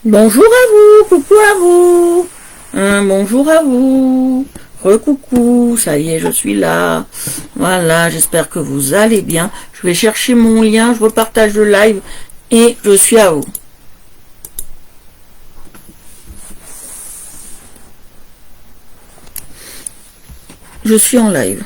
Bonjour à vous, coucou à vous. Bonjour à vous. Recoucou, ça y est, je suis là. Voilà, j'espère que vous allez bien. Je vais chercher mon lien, je repartage le live et je suis à vous. Je suis en live.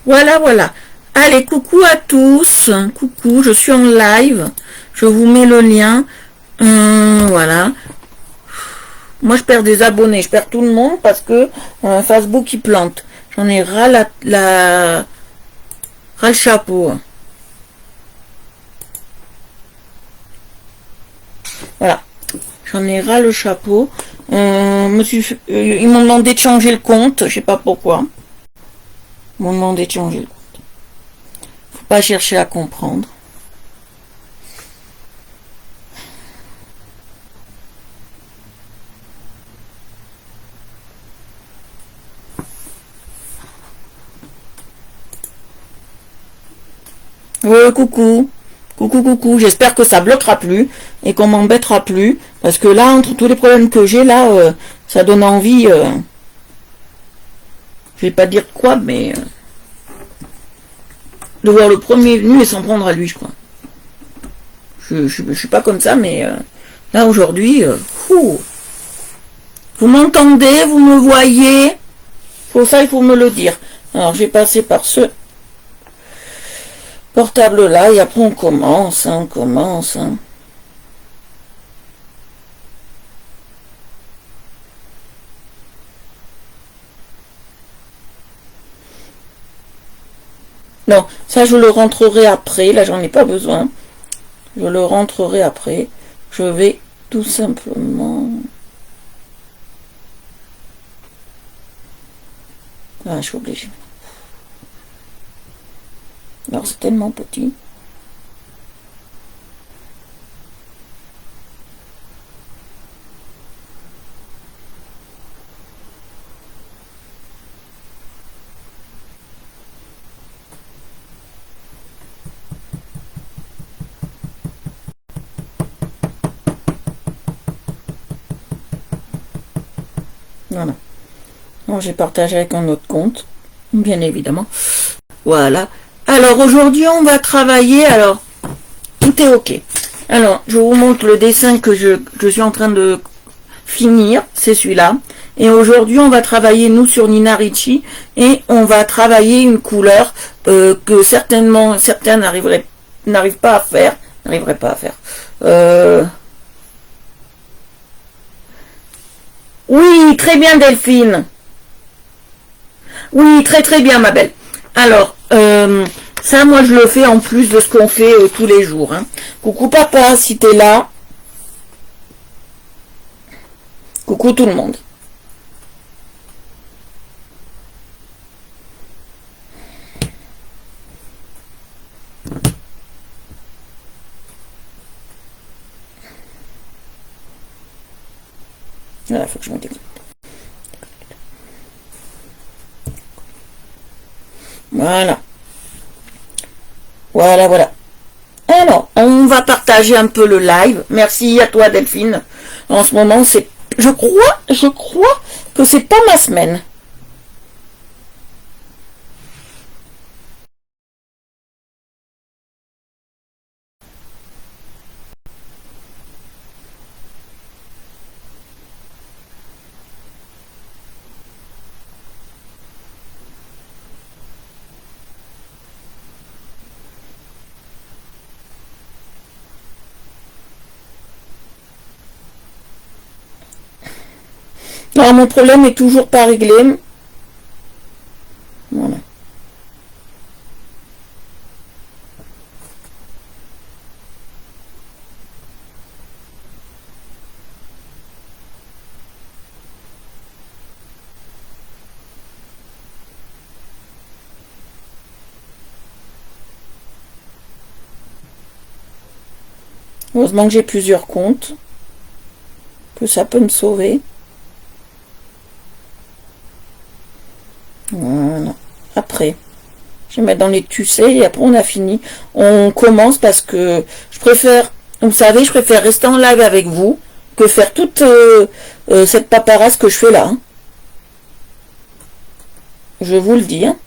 Voilà, voilà. Allez, coucou à tous. Coucou, je suis en live. Je vous mets le lien. Voilà. Moi, je perds des abonnés. Je perds tout le monde parce que Facebook, il plante. J'en ai ras ras le chapeau. Voilà. J'en ai ras le chapeau. Ils m'ont demandé de changer le compte. Je sais pas pourquoi. Ils m'ont demandé de changer le compte. Faut pas chercher à comprendre. Coucou. Coucou, coucou. J'espère que ça bloquera plus et qu'on m'embêtera plus. Parce que là, entre tous les problèmes que j'ai, là, ça donne envie. Je vais pas dire quoi, mais de voir le premier venu et s'en prendre à lui, je crois. Je suis pas comme ça, mais là, aujourd'hui, vous m'entendez, vous me voyez. Pour ça, il faut me le dire. Alors, je vais passer par ce portable-là et après, on commence. On commence. Non, ça, je le rentrerai après. Là, j'en ai pas besoin. Je le rentrerai après. Je vais tout simplement... Ah, je suis obligée. Alors, c'est tellement petit. Voilà. Bon, j'ai partagé avec un autre compte, bien évidemment. Voilà. Alors, aujourd'hui, on va travailler. Alors, tout est OK. Alors, je vous montre le dessin que je suis en train de finir. C'est celui-là. Et aujourd'hui, on va travailler, nous, sur Nina Ricci. Et on va travailler une couleur que certainement, certains n'arrivent pas à faire. N'arriveraient pas à faire. Oui, très bien, Delphine. Oui, très très bien, ma belle. Alors, ça, moi, je le fais en plus de ce qu'on fait tous les jours. Hein. Coucou papa, si t'es là. Coucou tout le monde. Voilà, faut que je me déconnecte. Voilà. Voilà, voilà. Alors, on va partager un peu le live. Merci à toi, Delphine. En ce moment, c'est... je crois que c'est pas ma semaine. Alors, mon problème est toujours pas réglé. Voilà. Heureusement que j'ai plusieurs comptes, que ça peut me sauver. Voilà. Après, je vais mettre dans les tussets et après on a fini. On commence parce que je préfère, vous savez, je préfère rester en live avec vous que faire toute cette paperasse que je fais là. Hein. Je vous le dis. Hein.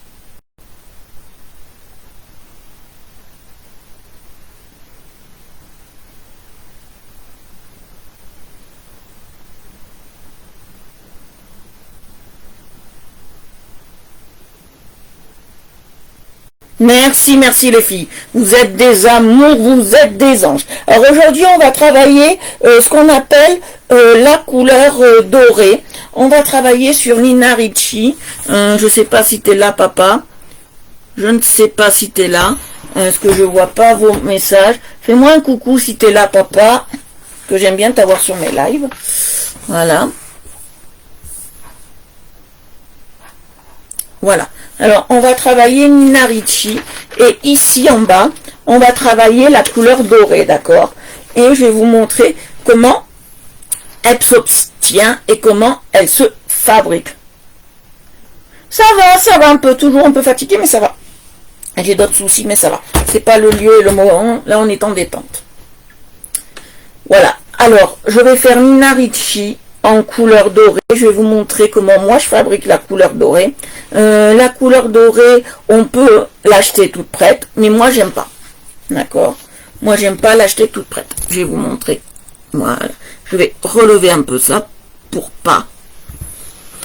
Merci, merci les filles. Vous êtes des amours, vous êtes des anges. Alors aujourd'hui, on va travailler ce qu'on appelle la couleur dorée. On va travailler sur Nina Ricci. Je ne sais pas si tu es là, papa. Je ne sais pas si tu es là. Est-ce que je vois pas vos messages? Fais-moi un coucou si tu es là, papa. Que j'aime bien t'avoir sur mes lives. Voilà. Voilà. Alors, on va travailler Nina Ricci. Et ici, en bas, on va travailler la couleur dorée, d'accord? Et je vais vous montrer comment elle s'obtient et comment elle se fabrique. Ça va un peu, toujours un peu fatigué, mais ça va. J'ai d'autres soucis, mais ça va. C'est pas le lieu et le moment. Là, on est en détente. Voilà. Alors, je vais faire Nina Ricci en couleur dorée. Je vais vous montrer comment moi je fabrique la couleur dorée. La couleur dorée, on peut l'acheter toute prête, mais moi j'aime pas. D'accord? Moi j'aime pas l'acheter toute prête. Je vais vous montrer. Voilà. Je vais relever un peu ça pour pas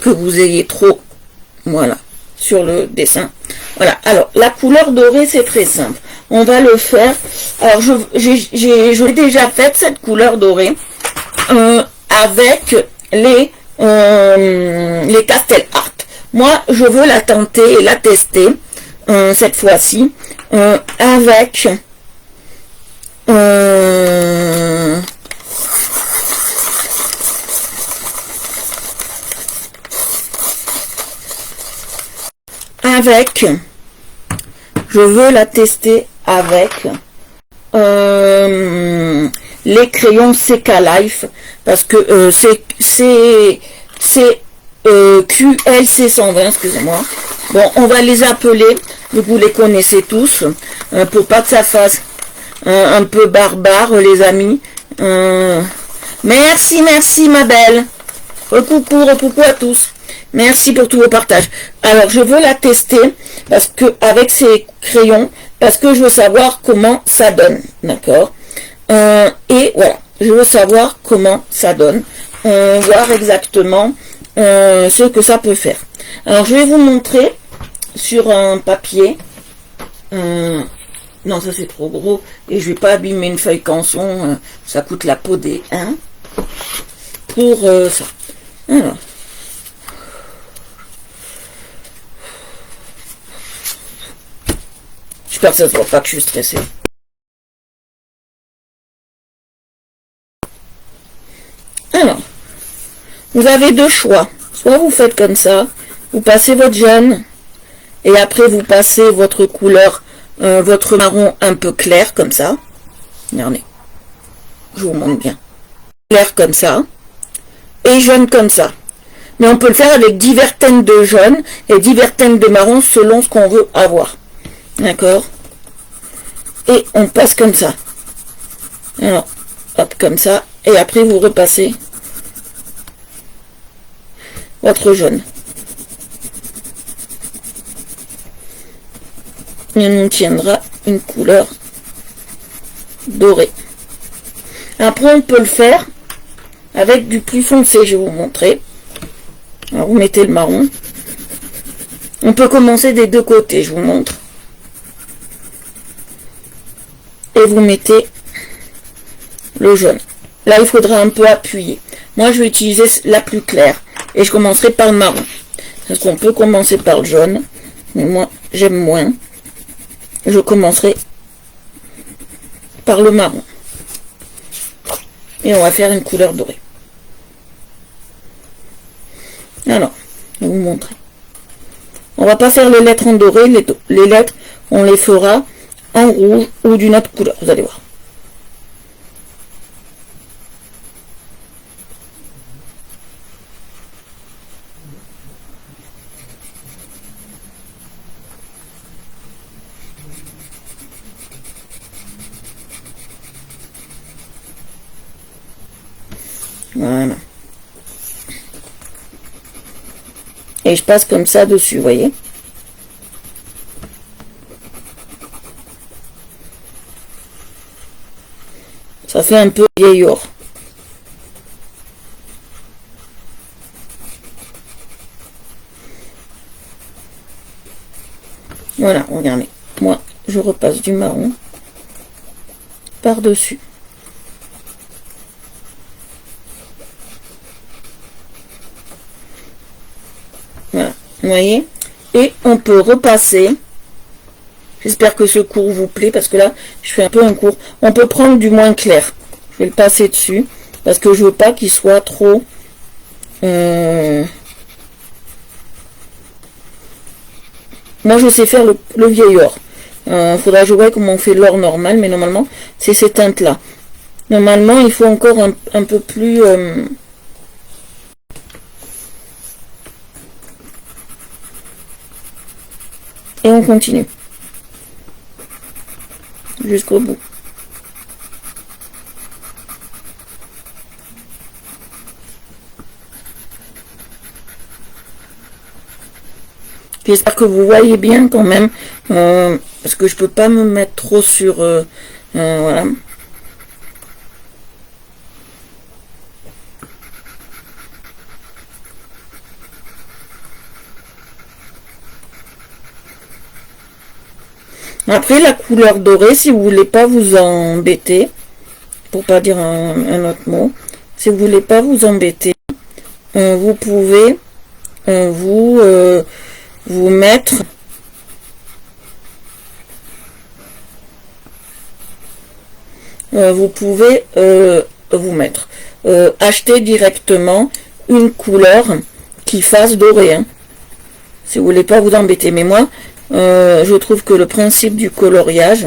que vous ayez trop, voilà, sur le dessin. Voilà. Alors, la couleur dorée, c'est très simple. On va le faire. Alors, je l'ai déjà fait cette couleur dorée. Avec les Castel Art. Moi, je veux la tenter et la tester cette fois-ci avec je veux la tester avec les crayons CK Life parce que c'est QLC 120, excusez-moi. Bon, on va les appeler, vous les connaissez tous, pour pas que ça fasse un peu barbare, les amis. Merci ma belle. Recoucou à tous. Merci pour tous vos partages. Alors, je veux la tester parce que avec ces crayons, parce que je veux savoir comment ça donne, d'accord? Et voilà, je veux savoir comment ça donne, voir exactement ce que ça peut faire. Alors, je vais vous montrer sur un papier. Non, ça c'est trop gros et je vais pas abîmer une feuille canson, ça coûte la peau des pour ça. Alors. J'espère que ça ne se voit pas que je suis stressée. Alors, vous avez deux choix. Soit vous faites comme ça, vous passez votre jaune, et après vous passez votre couleur, votre marron un peu clair, comme ça. Regardez, je vous montre bien. Clair comme ça, et jaune comme ça. Mais on peut le faire avec divers teintes de jaune et divers teintes de marron selon ce qu'on veut avoir. D'accord? Et on passe comme ça. Alors, hop, comme ça. Et après, vous repassez votre jaune. Et on obtiendra une couleur dorée. Après, on peut le faire avec du plus foncé. Je vais vous montrer. Alors, vous mettez le marron. On peut commencer des deux côtés. Je vous montre. Et vous mettez le jaune. Là, il faudra un peu appuyer. Moi, je vais utiliser la plus claire. Et je commencerai par le marron. Parce qu'on peut commencer par le jaune. Mais moi, j'aime moins. Je commencerai par le marron. Et on va faire une couleur dorée. Alors, je vais vous montrer. On va pas faire les lettres en doré. Les lettres, on les fera en rouge ou d'une autre couleur. Vous allez voir. Voilà. Et je passe comme ça dessus, vous voyez. Ça fait un peu vieillard. Voilà, regardez. Moi, je repasse du marron par-dessus. Voilà, vous voyez. Et on peut repasser. J'espère que ce cours vous plaît, parce que là, je fais un peu un cours. On peut prendre du moins clair. Je vais le passer dessus, parce que je veux pas qu'il soit trop... Moi, je sais faire le vieil or. Faudra que je vois comment on fait l'or normal, mais normalement, c'est ces teintes-là. Normalement, il faut encore un peu plus... Et on continue. Jusqu'au bout. J'espère que vous voyez bien quand même, parce que je peux pas me mettre trop sur... voilà. Après, la couleur dorée, si vous voulez pas vous embêter, pour pas dire un autre mot, si vous voulez pas vous embêter, vous pouvez vous mettre acheter directement une couleur qui fasse doré, hein, si vous voulez pas vous embêter. Mais moi, je trouve que le principe du coloriage,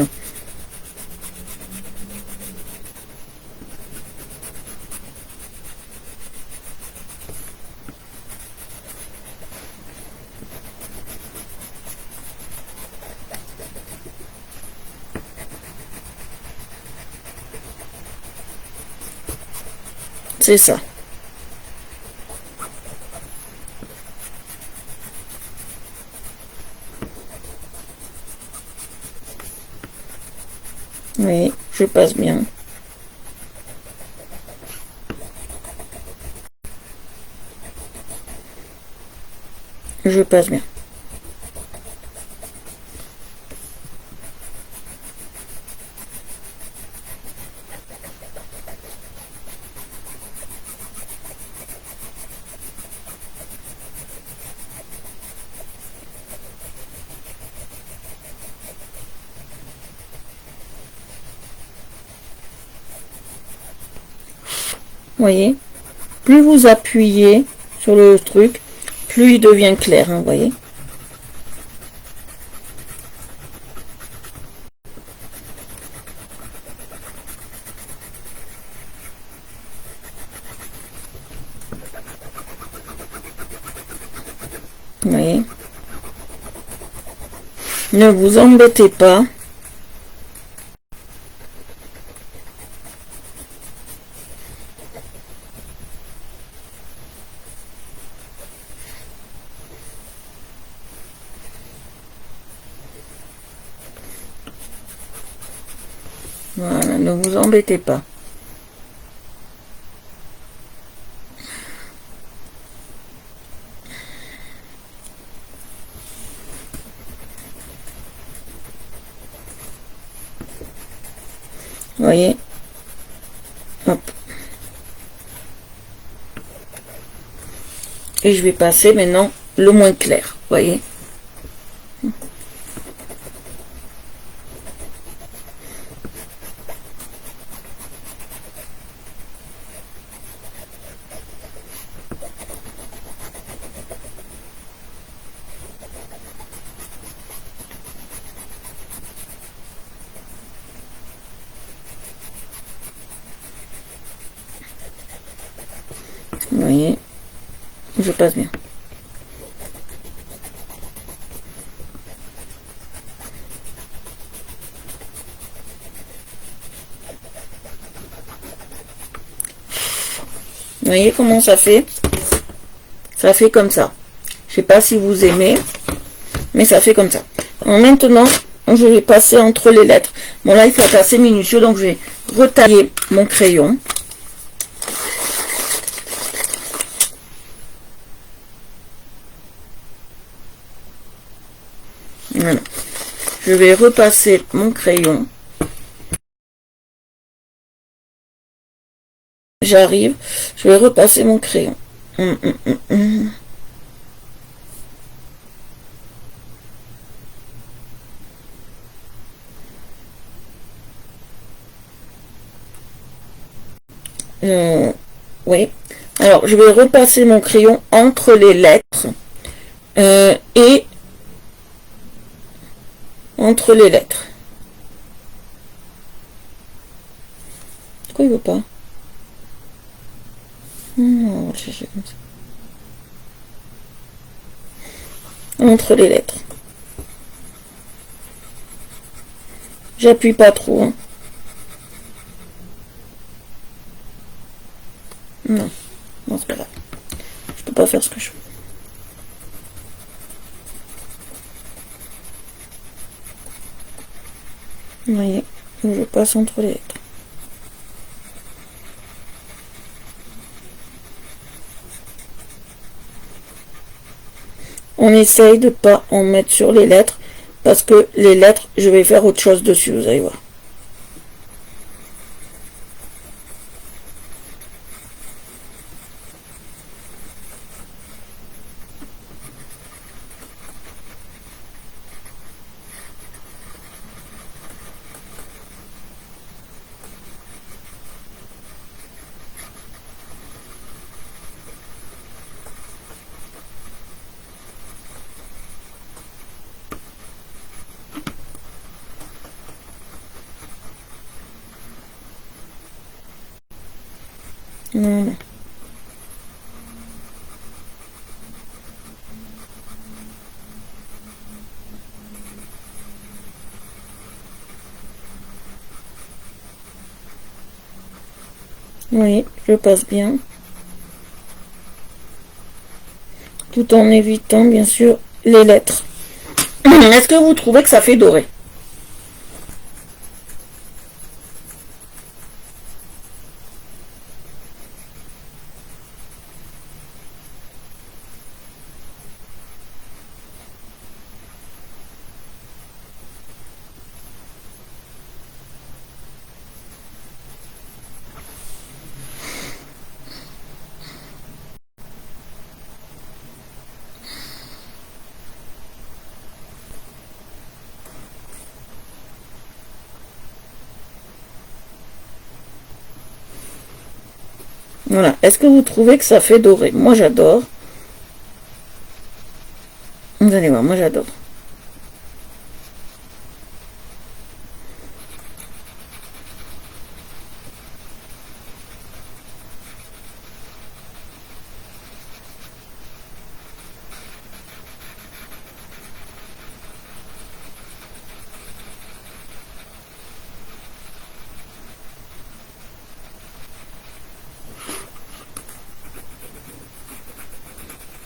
c'est ça. Oui, je passe bien. Je passe bien. Vous voyez, plus vous appuyez sur le truc, plus il devient clair, hein, vous voyez. Vous voyez. Ne vous embêtez pas. Voilà, ne vous embêtez pas. Vous voyez. Hop. Et je vais passer maintenant le moins clair, vous voyez. Vous voyez, je passe bien. voyez comment ça fait? Ça fait comme ça. Je sais pas si vous aimez, mais ça fait comme ça. Alors maintenant, je vais passer entre les lettres. Bon là, il faut être assez minutieux, donc je vais retailler mon crayon. Voilà. Je vais repasser mon crayon. J'arrive, je vais repasser mon crayon. Oui. Alors, je vais repasser mon crayon entre les lettres et entre les lettres. Pourquoi il veut pas? Non, je sais comme ça. Entre les lettres. J'appuie pas trop. Hein. Non, non c'est pas grave. Je peux pas faire ce que je veux. Vous voyez, je passe entre les lettres. On essaye de pas en mettre sur les lettres parce que les lettres, je vais faire autre chose dessus, vous allez voir. Voilà. Oui, je passe bien. Tout en évitant, bien sûr, les lettres. Est-ce que vous trouvez que ça fait doré? Voilà. Est-ce que vous trouvez que ça fait doré? Moi, j'adore. Vous allez voir, moi, j'adore.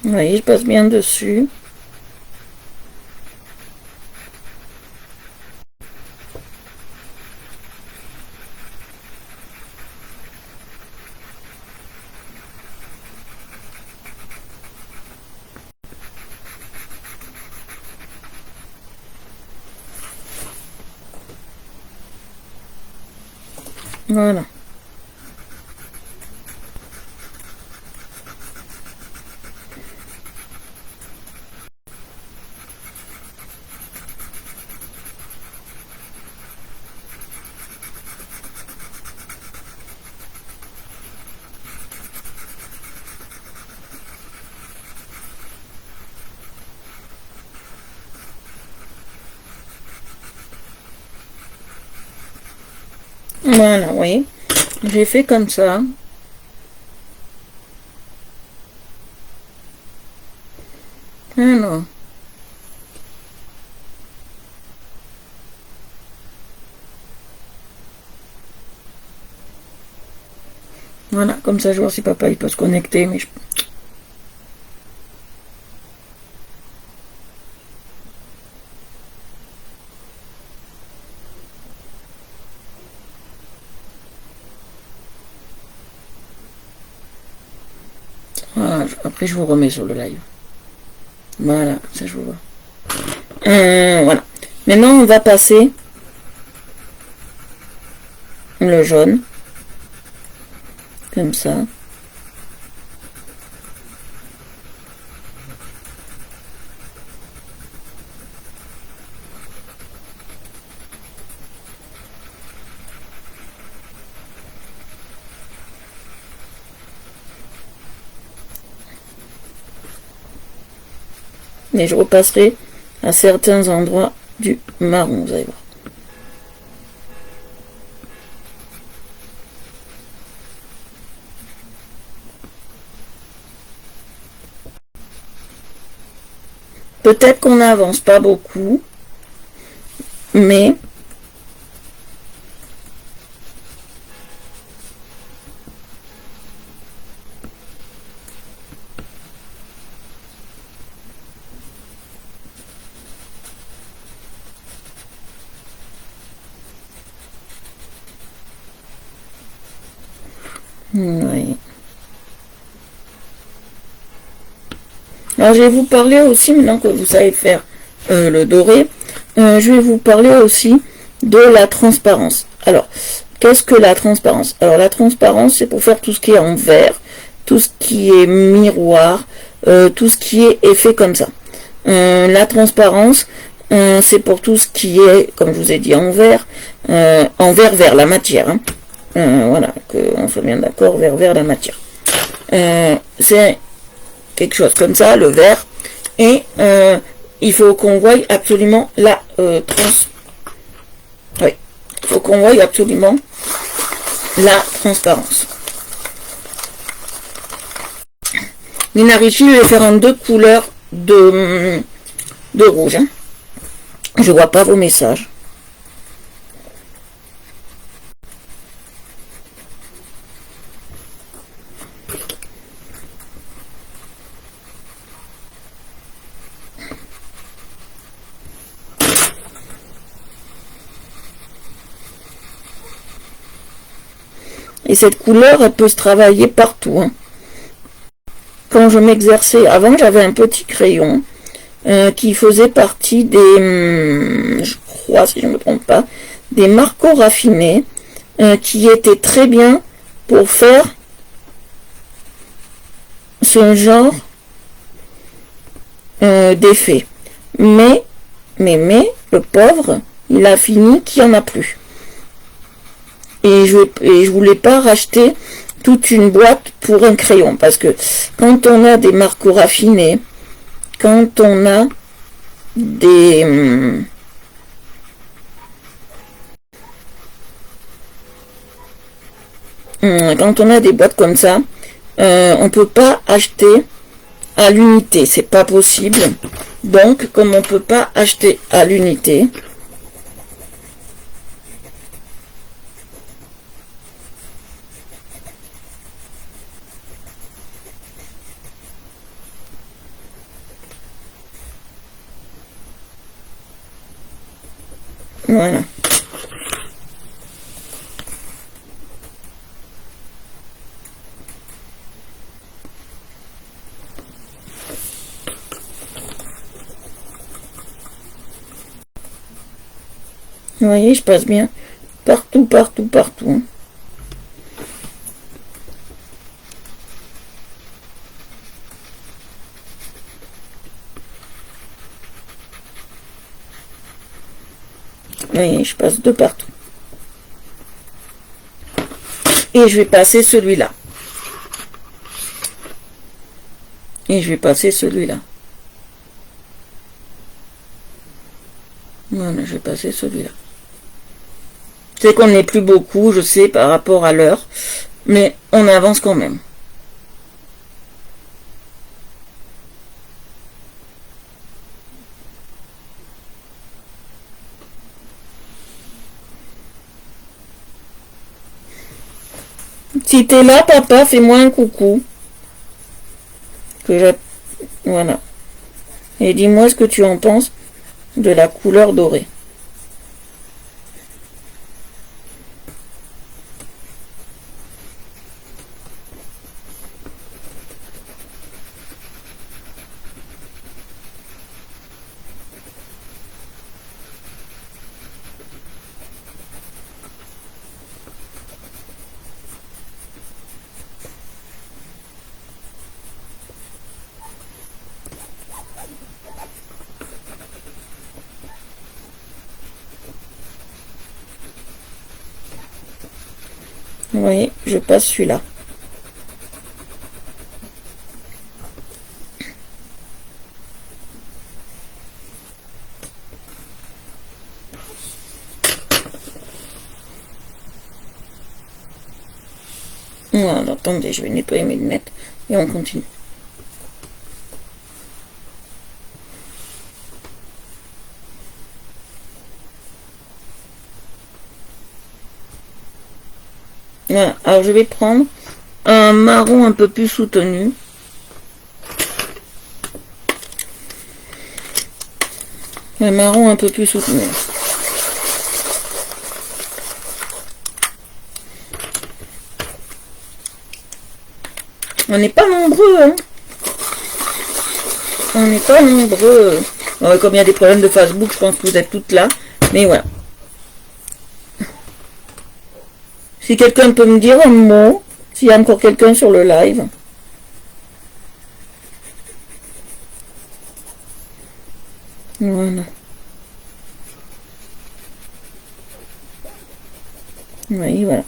Vous voyez, je passe bien dessus. Voilà. Voilà, vous voyez. J'ai fait comme ça. Alors. Voilà, comme ça je vois si papa il peut se connecter, mais je... Voilà, après je vous remets sur le live. Voilà, ça je vous vois. Voilà. Maintenant on va passer le jaune. Comme ça. Mais je repasserai à certains endroits du marron, vous allez voir. Peut-être qu'on n'avance pas beaucoup, mais oui. Alors je vais vous parler aussi, maintenant que vous savez faire le doré, je vais vous parler aussi de la transparence. Alors, qu'est-ce que la transparence? Alors la transparence, c'est pour faire tout ce qui est en verre, tout ce qui est miroir, tout ce qui est effet comme ça. La transparence, c'est pour tout ce qui est, comme je vous ai dit, en verre vers la matière. Hein. Voilà, qu'on soit bien d'accord, vers la matière. C'est quelque chose comme ça, le verre, et il faut qu'on voie absolument la oui, il faut qu'on voie absolument la transparence. Nina Ricci, je vais faire en 2 couleurs de rouge. Hein. Je vois pas vos messages. Et cette couleur, elle peut se travailler partout. Hein. Quand je m'exerçais, avant j'avais un petit crayon qui faisait partie des, je crois si je ne me trompe pas, des Marco raffinés qui étaient très bien pour faire ce genre d'effet. Mais, le pauvre, il a fini qu'il n'y en a plus. Et je voulais pas racheter toute une boîte pour un crayon, parce que quand on a des marques raffinés, quand on a des quand on a des boîtes comme ça, on peut pas acheter à l'unité, c'est pas possible. Donc comme on peut pas acheter à l'unité, voilà. Vous voyez, je passe bien partout, partout, partout. Vous voyez, je passe de partout. Et je vais passer celui-là. Et je vais passer celui-là. Voilà, je vais passer celui-là. C'est qu'on n'est plus beaucoup, je sais, par rapport à l'heure, mais on avance quand même. Si t'es là, papa, fais-moi un coucou. Voilà. Et dis-moi ce que tu en penses de la couleur dorée. Vous voyez, je passe celui-là. Voilà, attendez, je vais nettoyer mes lunettes et on continue. Voilà, alors je vais prendre un marron un peu plus soutenu. Un marron un peu plus soutenu. On n'est pas nombreux, hein. On n'est pas nombreux. Comme il y a des problèmes de Facebook, je pense que vous êtes toutes là. Mais voilà. Si quelqu'un peut me dire un mot, s'il y a encore quelqu'un sur le live. Voilà. Oui, voilà.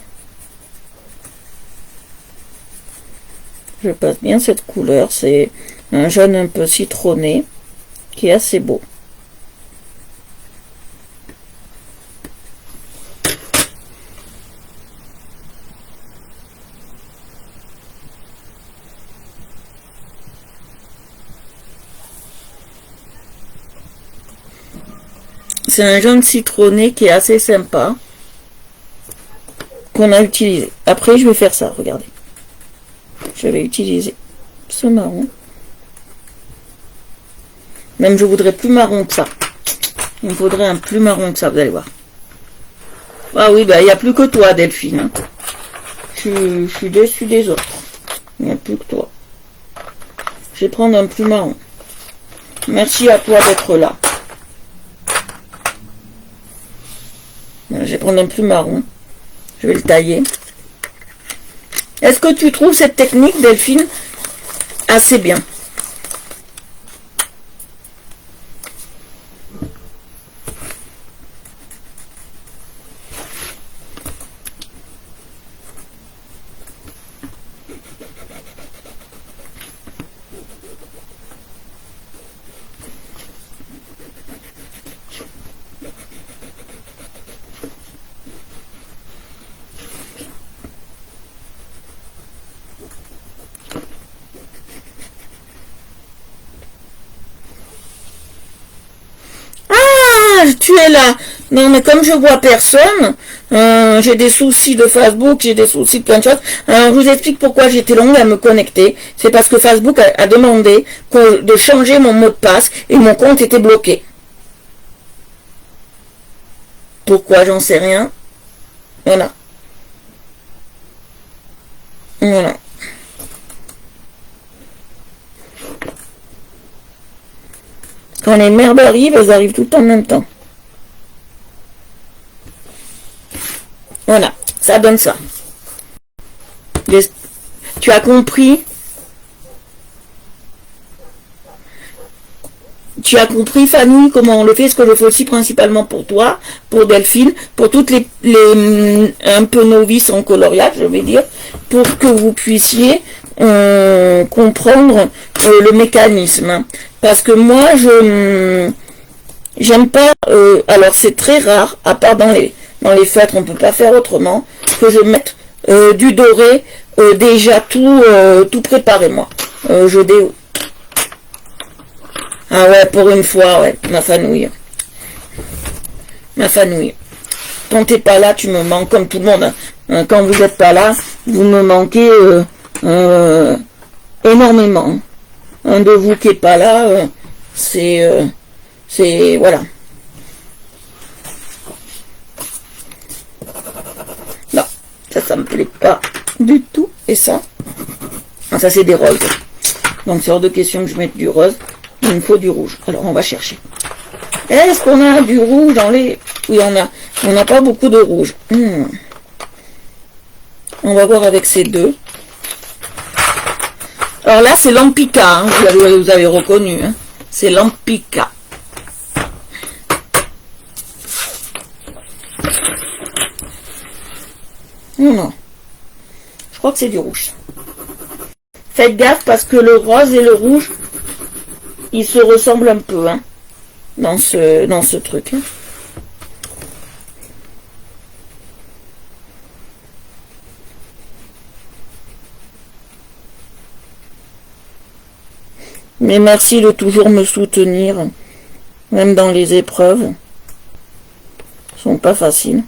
Je passe bien cette couleur. C'est un jaune un peu citronné qui est assez beau. C'est un jaune citronné qui est assez sympa, qu'on a utilisé. Après, je vais faire ça, regardez. Je vais utiliser ce marron. Même je voudrais plus marron que ça. Il me faudrait un plus marron que ça, vous allez voir. Ah oui, bah il n'y a plus que toi, Delphine. Hein. Je suis déçue des autres. Il n'y a plus que toi. Je vais prendre un plus marron. Merci à toi d'être là. Je vais prendre un plus marron. Je vais le tailler. Est-ce que tu trouves cette technique, Delphine, assez bien? Tu es là. Non, mais comme je vois personne, j'ai des soucis de Facebook, j'ai des soucis de plein de choses. Je vous explique pourquoi j'étais longue à me connecter. C'est parce que Facebook a demandé de changer mon mot de passe et mon compte était bloqué. Pourquoi, j'en sais rien. Voilà. Voilà. Quand les merdes arrivent, elles arrivent tout en même temps. Voilà, ça donne ça. Tu as compris? Tu as compris, Fanny, comment on le fait? Ce que je fais aussi principalement pour toi, pour Delphine, pour toutes les un peu novices en coloriage, je vais dire, pour que vous puissiez comprendre le mécanisme. Parce que moi, j'aime pas, alors c'est très rare, à part dans les feutres, on peut pas faire autrement, que je mette du doré déjà tout préparé, moi. Ah ouais, pour une fois, ouais, ma fanouille. Ma fanouille. Quand t'es pas là, tu me manques comme tout le monde. Hein. Quand vous êtes pas là, vous me manquez énormément. Un de vous qui est pas là, c'est voilà. Non, ça me plaît pas du tout. Et ça, ça c'est des roses. Donc c'est hors de question que je mette du rose. Il me faut du rouge. Alors on va chercher. Est-ce qu'on a du rouge dans les... Oui, on n'a pas beaucoup de rouge. On va voir avec ces deux. Alors là, c'est l'Ampica. Hein. Vous avez reconnu. Hein. C'est l'Ampica. Non. Je crois que c'est du rouge. Faites gaffe parce que le rose et le rouge, ils se ressemblent un peu. Hein, dans ce truc. Hein. Mais merci de toujours me soutenir, même dans les épreuves. Elles sont pas faciles.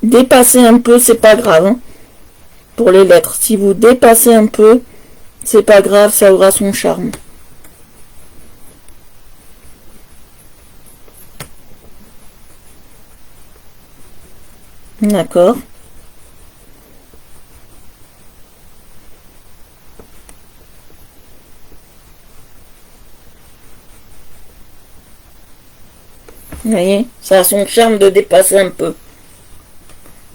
Dépassez un peu, c'est pas grave. Hein, pour les lettres. Si vous dépassez un peu, c'est pas grave, ça aura son charme. D'accord. Vous voyez, ça a son charme de dépasser un peu.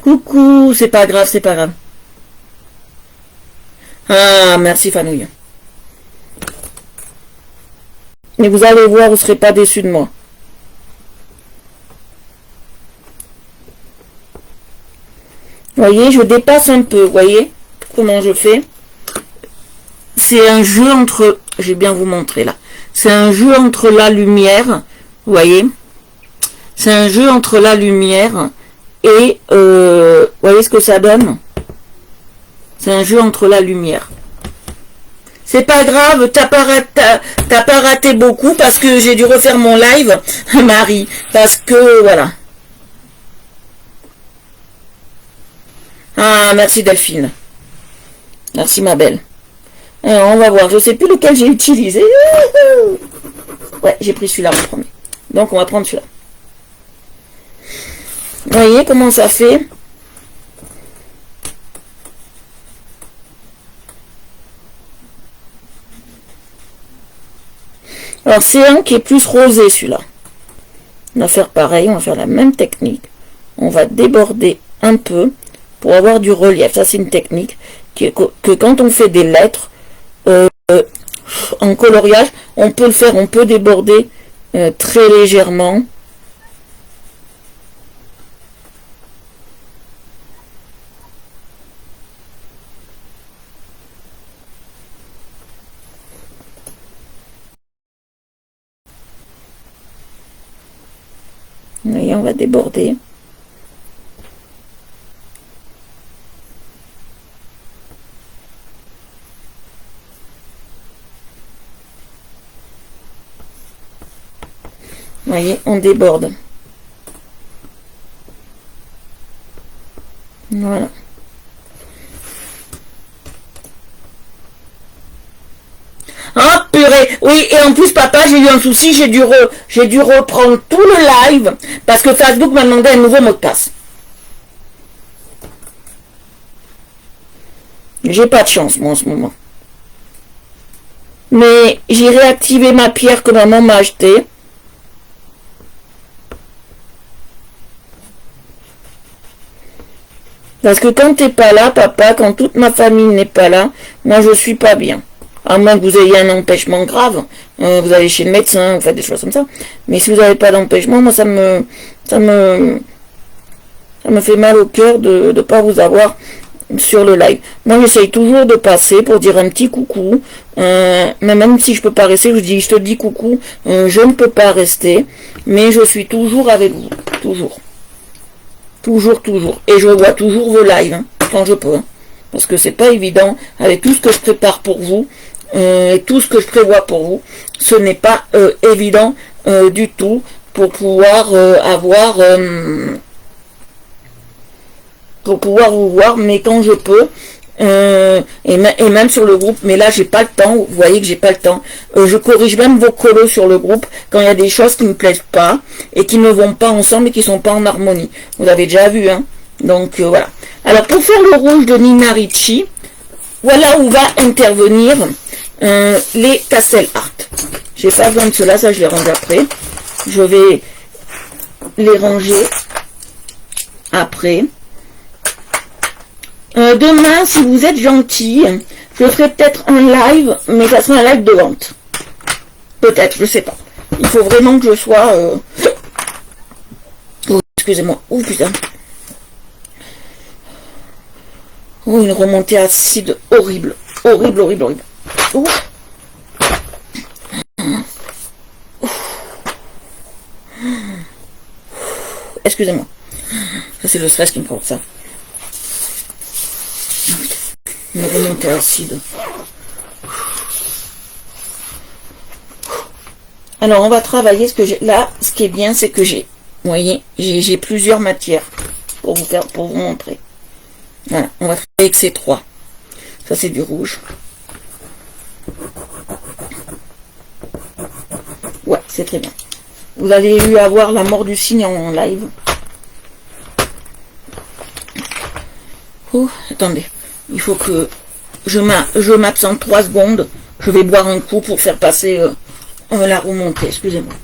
Coucou, c'est pas grave, c'est pas grave. Ah, merci Fanouille. Mais vous allez voir, vous serez pas déçus de moi. Vous voyez, je dépasse un peu, vous voyez comment je fais? C'est un jeu entre... Je vais bien vous montrer là. C'est un jeu entre la lumière, vous voyez? C'est un jeu entre la lumière et... vous voyez ce que ça donne? C'est un jeu entre la lumière. C'est pas grave, t'as pas raté beaucoup parce que j'ai dû refaire mon live, Marie. Parce que, voilà. Ah, merci Delphine. Merci ma belle. Alors, on va voir. Je sais plus lequel j'ai utilisé. Ouais, j'ai pris celui-là en premier. Donc, on va prendre celui-là. Vous voyez comment ça fait? Alors, c'est un qui est plus rosé, celui-là. On va faire pareil, on va faire la même technique. On va déborder un peu pour avoir du relief. Ça, c'est une technique que quand on fait des lettres, en coloriage, on peut le faire, on peut déborder très légèrement. Vous voyez, on va déborder. Vous voyez, on déborde. Voilà. Ah, purée. Oui, et en plus, papa, j'ai eu un souci, j'ai dû reprendre tout le live parce que Facebook m'a demandé un nouveau mot de passe. J'ai pas de chance, moi, en ce moment. Mais j'ai réactivé ma pierre que maman m'a achetée. Parce que quand t'es pas là, papa, quand toute ma famille n'est pas là, moi je suis pas bien. À moins que vous ayez un empêchement grave, vous allez chez le médecin, vous faites des choses comme ça. Mais si vous n'avez pas d'empêchement, moi ça me Ça me fait mal au cœur de ne pas vous avoir sur le live. Moi, j'essaye toujours de passer pour dire un petit coucou. Mais même si je peux pas rester, je te dis coucou. Je ne peux pas rester. Mais je suis toujours avec vous. Toujours. Toujours, toujours. Et je vois toujours vos lives, hein, quand je peux. Hein. Parce que c'est pas évident. Avec tout ce que je prépare pour vous, et tout ce que je prévois pour vous, ce n'est pas évident du tout pour pouvoir avoir... pour pouvoir vous voir, mais quand je peux, et même sur le groupe, mais là j'ai pas le temps, vous voyez que j'ai pas le temps, je corrige même vos colos sur le groupe, quand il y a des choses qui me plaisent pas, et qui ne vont pas ensemble, et qui sont pas en harmonie, vous avez déjà vu, hein, donc voilà. Alors pour faire le rouge de Nina Ricci, voilà où va intervenir les Castle Art. J'ai pas besoin de cela, ça je les range après, je vais les ranger après. Demain, si vous êtes gentil, je ferai peut-être un live, mais ça sera un live de vente. Peut-être, je sais pas. Il faut vraiment que je sois... Oh, excusez-moi. Oh, putain. Oh, une remontée acide horrible. Horrible, horrible, horrible. Oh. Excusez-moi. Ça, c'est le stress qui me provoque ça. Une remontée acide. Alors, on va travailler ce que j'ai. Là, ce qui est bien, c'est que j'ai, vous voyez, j'ai plusieurs matières pour vous montrer. Voilà, on va travailler avec ces trois. Ça, c'est du rouge. Ouais, c'est très bien. Vous avez eu à voir la mort du cygne en live. Oh, attendez. Il faut que je m'absente 3 secondes. Je vais boire un coup pour faire passer la remontée. Excusez-moi.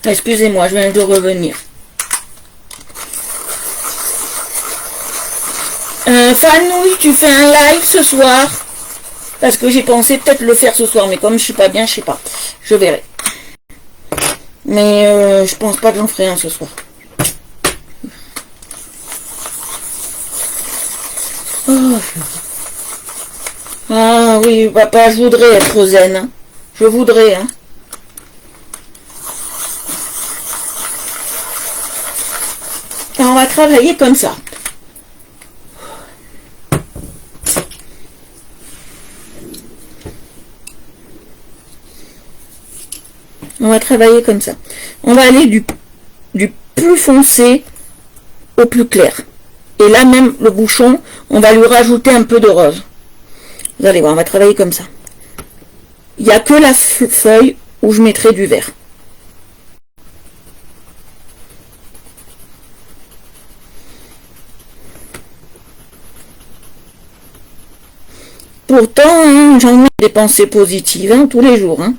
Excusez-moi, je viens de revenir. Fanouille, tu fais un live ce soir? Parce que j'ai pensé peut-être le faire ce soir, mais comme je suis pas bien, je sais pas. Je verrai. Mais je pense pas que j'en ferai un ce soir. Oh. Ah oui, papa, je voudrais être zen. Hein. Je voudrais, hein. On va travailler comme ça. On va travailler comme ça. On va aller du plus foncé au plus clair. Et là même, le bouchon, on va lui rajouter un peu de rose. Vous allez voir, on va travailler comme ça. Il n'y a que la feuille où je mettrai du vert. Pourtant, hein, j'en ai des pensées positives hein, tous les jours. Hein.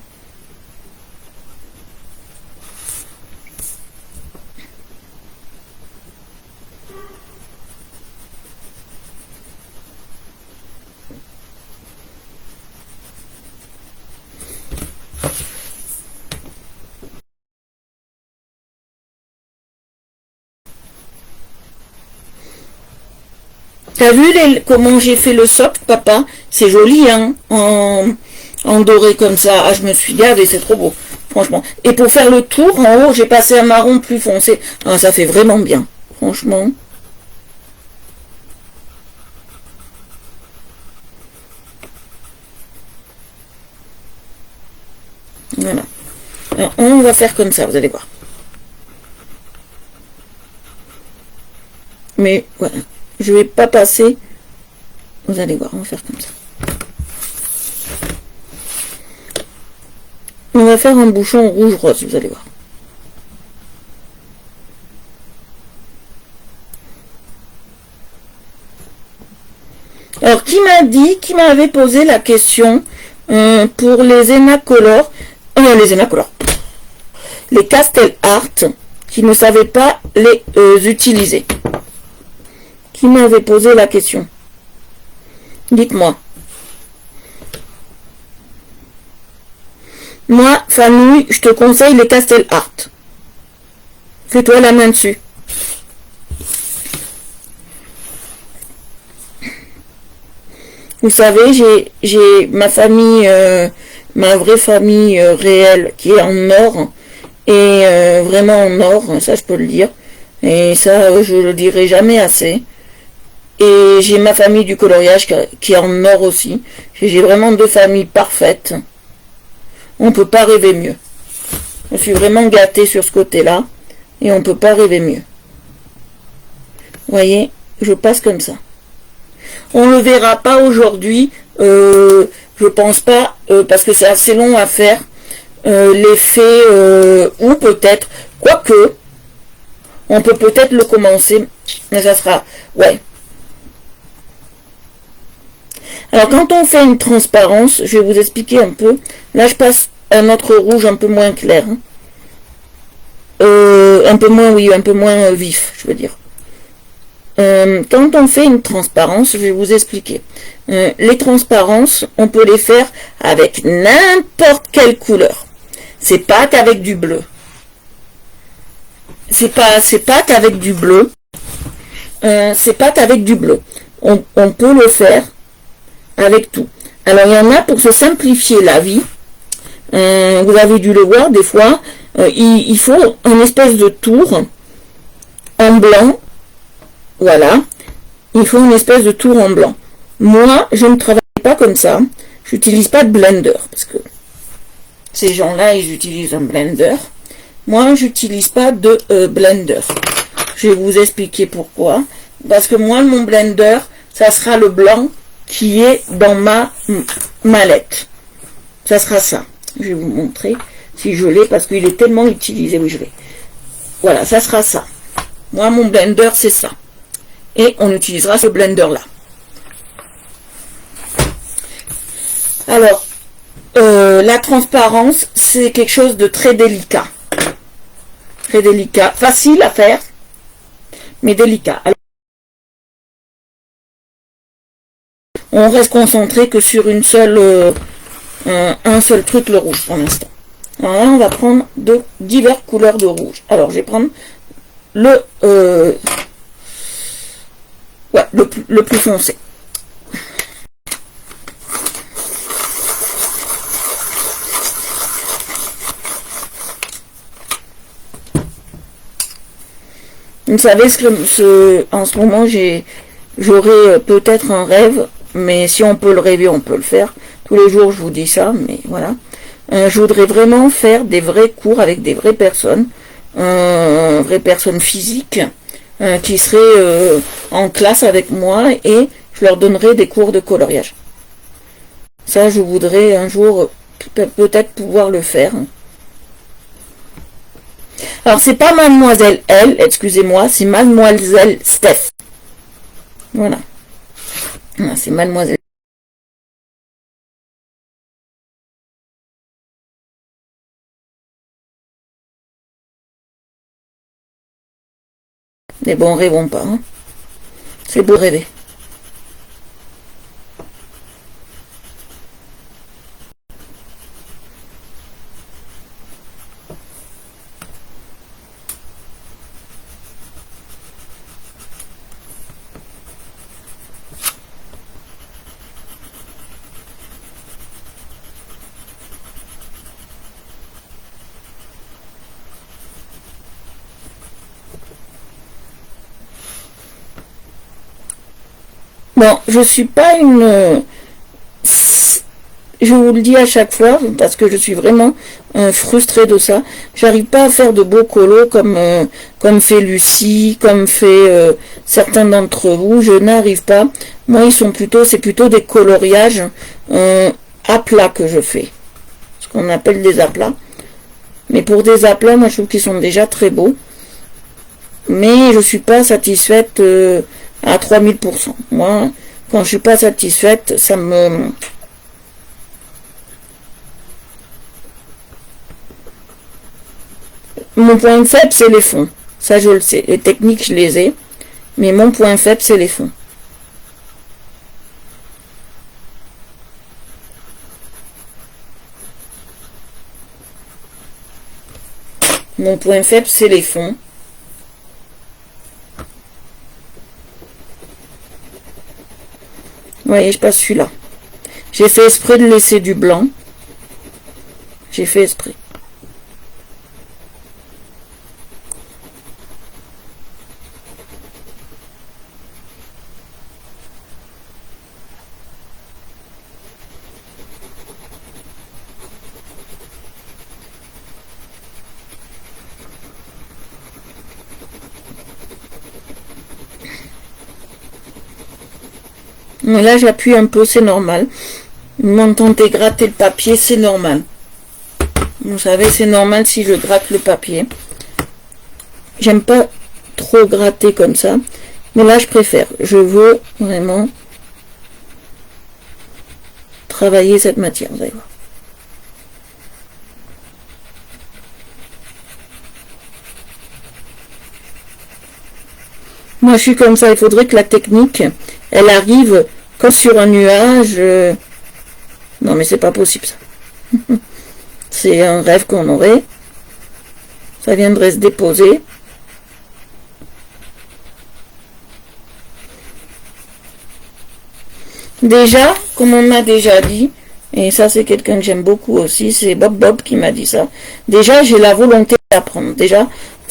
T'as vu comment j'ai fait le socle, papa? C'est joli, hein, en doré comme ça. Ah, je me suis gavée, c'est trop beau, franchement. Et pour faire le tour, en haut, j'ai passé un marron plus foncé. Ah, ça fait vraiment bien, franchement. Voilà. Alors, on va faire comme ça, vous allez voir. Mais, voilà. Je vais pas passer. Vous allez voir, on va faire comme ça. On va faire un bouchon rouge-rose, vous allez voir. Alors, qui m'avait posé la question pour les Enacolor, les Castel Art, qui ne savaient pas les utiliser. Qui m'avait posé la question? Dites-moi. Moi, famille, je te conseille les Castel Art. Fais-toi la main dessus. Vous savez, j'ai ma famille, ma vraie famille réelle qui est en or, et vraiment en or, ça je peux le dire, et ça je le dirai jamais assez. Et j'ai ma famille du coloriage qui est en or aussi. J'ai vraiment deux familles parfaites. On peut pas rêver mieux. Je suis vraiment gâtée sur ce côté-là, et on peut pas rêver mieux. Vous voyez, je passe comme ça. On ne le verra pas aujourd'hui, je pense pas, parce que c'est assez long à faire, l'effet, ou peut-être, quoique, on peut peut-être le commencer, mais ça sera, ouais. Alors quand on fait une transparence, je vais vous expliquer un peu, là je passe un autre rouge un peu moins clair, hein. Un peu moins, oui, un peu moins vif, je veux dire. Quand on fait une transparence, je vais vous expliquer. Les transparences, on peut les faire avec n'importe quelle couleur. C'est pas qu'avec du bleu. C'est pas qu'avec du bleu. C'est pas qu'avec du bleu. On peut le faire avec tout. Alors il y en a pour se simplifier la vie. Vous avez dû le voir des fois. Il faut une espèce de tour en blanc. Voilà, il faut une espèce de tour en blanc. Moi, je ne travaille pas comme ça. Je n'utilise pas de blender, parce que ces gens-là, ils utilisent un blender. Moi, j'utilise pas de blender. Je vais vous expliquer pourquoi. Parce que moi, mon blender, ça sera le blanc qui est dans ma mallette. Ça sera ça. Je vais vous montrer si je l'ai, parce qu'il est tellement utilisé. Oui, je l'ai. Voilà, ça sera ça. Moi, mon blender, c'est ça. Et on utilisera ce blender là. Alors, la transparence, c'est quelque chose de très délicat. Très délicat. Facile à faire, mais délicat. Alors, on reste concentré que sur une seule, un seul truc, le rouge pour l'instant. Alors là, on va prendre de diverses couleurs de rouge. Alors, je vais prendre le... ouais, le plus foncé. Vous savez, en ce moment, j'aurais peut-être un rêve, mais si on peut le rêver, on peut le faire. Tous les jours, je vous dis ça, mais voilà. Je voudrais vraiment faire des vrais cours avec des vraies personnes, vraies personnes physiques, qui seraient en classe avec moi, et je leur donnerais des cours de coloriage. Ça, je voudrais un jour peut-être pouvoir le faire. Alors, c'est pas Mademoiselle L, excusez-moi, c'est Mademoiselle Steph. Voilà. C'est Mademoiselle. Mais bon, rêvons pas. Hein. C'est beau rêver. Bon, je suis pas une... Je vous le dis à chaque fois, parce que je suis vraiment frustrée de ça. J'arrive pas à faire de beaux colos comme fait Lucie, comme fait certains d'entre vous. Je n'arrive pas. Moi, c'est plutôt des coloriages aplats que je fais. Ce qu'on appelle des aplats. Mais pour des aplats, moi, je trouve qu'ils sont déjà très beaux. Mais je suis pas satisfaite à 3000%. Moi, Quand je suis pas satisfaite, ça me... Mon point faible, c'est les fonds. Ça, je le sais. Les techniques, je les ai. Mais mon point faible, c'est les fonds. Mon point faible, c'est les fonds. Vous voyez, je passe celui-là. J'ai fait exprès de laisser du blanc. J'ai fait exprès. Mais là, j'appuie un peu, c'est normal. M'entendez gratter le papier, c'est normal. Vous savez, c'est normal si je gratte le papier. J'aime pas trop gratter comme ça. Mais là, je préfère. Je veux vraiment travailler cette matière, vous allez voir. Moi, je suis comme ça. Il faudrait que la technique, elle arrive quand sur un nuage. Non, mais c'est pas possible, ça. C'est un rêve qu'on aurait. Ça viendrait se déposer. Déjà, comme on m'a déjà dit, et ça c'est quelqu'un que j'aime beaucoup aussi, c'est Bob qui m'a dit ça. Déjà, j'ai la volonté d'apprendre. Déjà,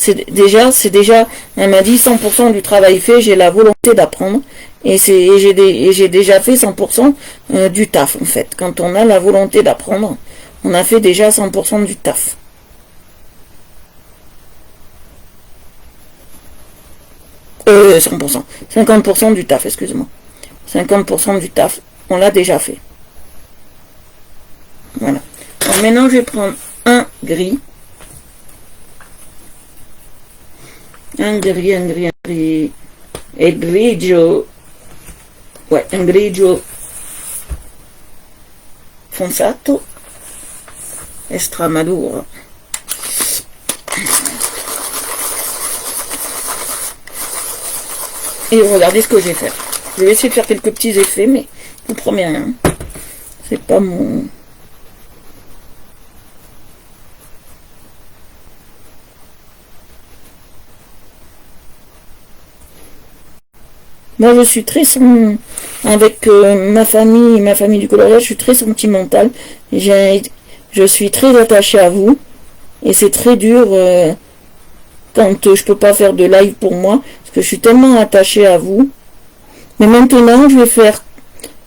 elle m'a dit 100% du travail fait, j'ai la volonté d'apprendre. Et j'ai déjà fait 100% du taf, en fait. Quand on a la volonté d'apprendre, on a fait déjà 100% du taf. Euh, 100%. 50% du taf, excuse-moi. 50% du taf, on l'a déjà fait. Voilà. Alors maintenant, je vais prendre un gris. Un gris. Et grigio. Ouais, un grigio fonzato. Extramaduro. Et regardez ce que je vais faire. Je vais essayer de faire quelques petits effets, mais je vous promets rien. C'est pas mon... Moi, je suis très avec ma famille du coloriage, je suis très sentimentale. Je suis très attachée à vous. Et c'est très dur quand je peux pas faire de live pour moi, parce que je suis tellement attachée à vous. Mais maintenant, je vais faire,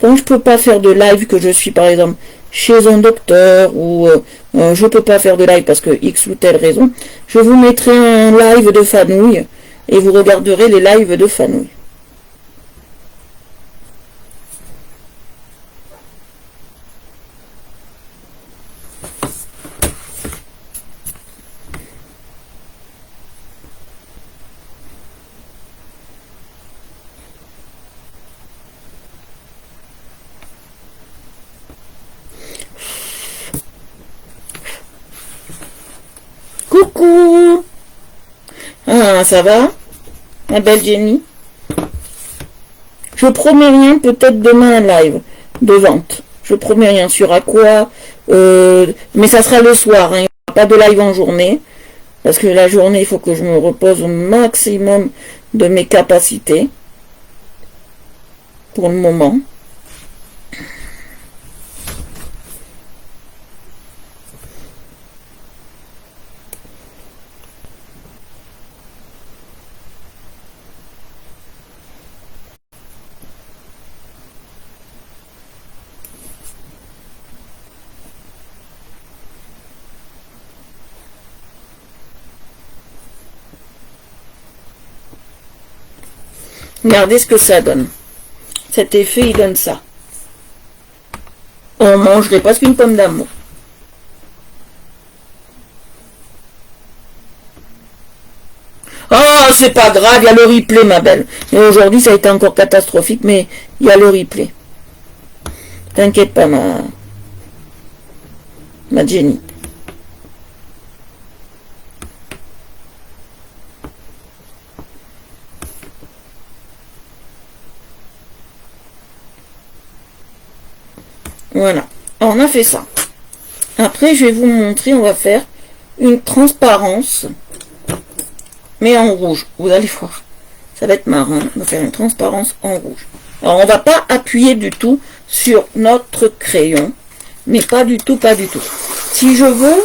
quand je peux pas faire de live, que je suis par exemple chez un docteur, ou je peux pas faire de live parce que X ou telle raison, je vous mettrai un live de Fanouille, et vous regarderez les lives de Fanouille. Coucou! Ah, ça va? Ma belle Jenny? Je promets rien, peut-être demain un live de vente. Je promets rien sur à quoi. Mais ça sera le soir, hein. Il n'y aura pas de live en journée. Parce que la journée, il faut que je me repose au maximum de mes capacités. Pour le moment. Regardez ce que ça donne. Cet effet, il donne ça. On mangerait presque une pomme d'amour. Oh, c'est pas grave, il y a le replay, ma belle. Et aujourd'hui, ça a été encore catastrophique, mais il y a le replay. T'inquiète pas, ma Jenny. Voilà, alors, on a fait ça. Après, je vais vous montrer, on va faire une transparence, mais en rouge. Vous allez voir, ça va être marrant. On va faire une transparence en rouge. Alors, on va pas appuyer du tout sur notre crayon, mais pas du tout, pas du tout. Si je veux,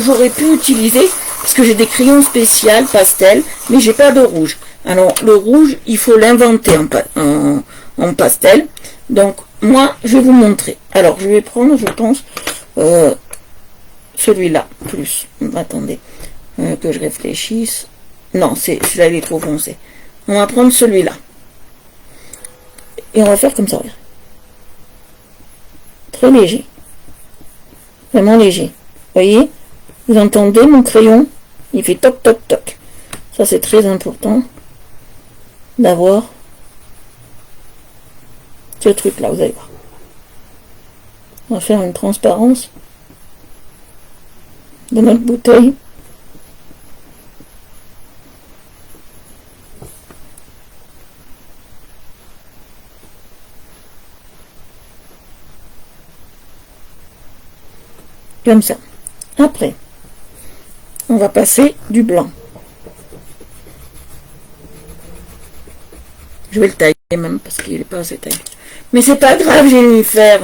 j'aurais pu utiliser, parce que j'ai des crayons spéciaux, pastel, mais j'ai pas de rouge. Alors, le rouge, il faut l'inventer en pastel. Donc, moi, je vais vous montrer. Alors, je vais prendre, je pense, celui-là, plus. Attendez, que je réfléchisse. Non, celui-là, il est trop foncé. On va prendre celui-là. Et on va faire comme ça. Très léger. Vraiment léger. Vous voyez? Vous entendez mon crayon? Il fait toc, toc, toc. Ça, c'est très important d'avoir ce truc-là, vous allez voir. On va faire une transparence de notre bouteille. Comme ça. Après, on va passer du blanc. Je vais le tailler même parce qu'il n'est pas assez taillé. Mais c'est pas grave, j'ai dû faire.